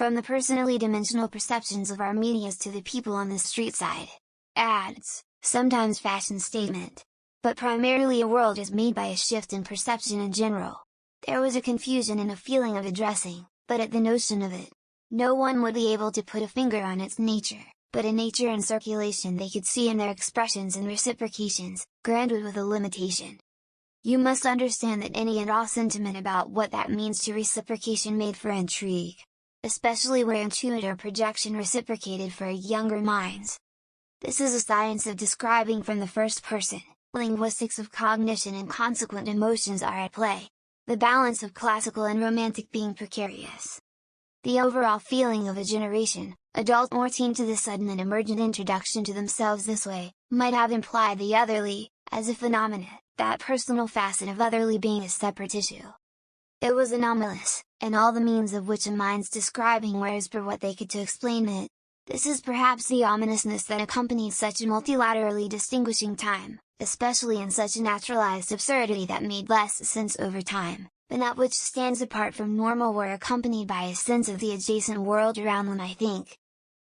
From the personally dimensional perceptions of our medias to the people on the street side. Ads, sometimes fashion statement. But primarily a world is made by a shift in perception in general. There was a confusion and a feeling of addressing, but at the notion of it. No one would be able to put a finger on its nature, but a nature in circulation they could see in their expressions and reciprocations, granted with a limitation. You must understand that any and all sentiment about what that means to reciprocation made for intrigue. Especially where intuit or projection reciprocated for younger minds. This is a science of describing from the first person, linguistics of cognition and consequent emotions are at play, the balance of classical and romantic being precarious. The overall feeling of a generation, adult or teen to the sudden and emergent introduction to themselves this way, might have implied the otherly, as a phenomena, that personal facet of otherly being a separate issue. It was anomalous, and all the means of which a mind's describing were as per what they could to explain it. This is perhaps the ominousness that accompanied such a multilaterally distinguishing time, especially in such a naturalized absurdity that made less sense over time, but that which stands apart from normal were accompanied by a sense of the adjacent world around them. I think.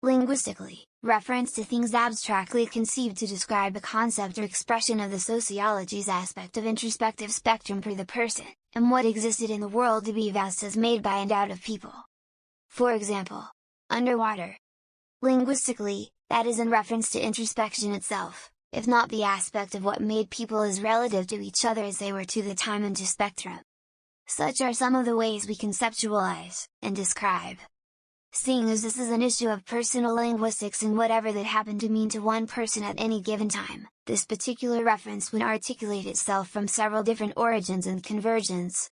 Linguistically, reference to things abstractly conceived to describe a concept or expression of the sociology's aspect of introspective spectrum per the person, and what existed in the world to be vast as made by and out of people. For example, underwater. Linguistically, that is in reference to introspection itself, if not the aspect of what made people as relative to each other as they were to the time into spectrum. Such are some of the ways we conceptualize, and describe. Seeing as this is an issue of personal linguistics and whatever that happened to mean to one person at any given time, this particular reference would articulate itself from several different origins and convergence,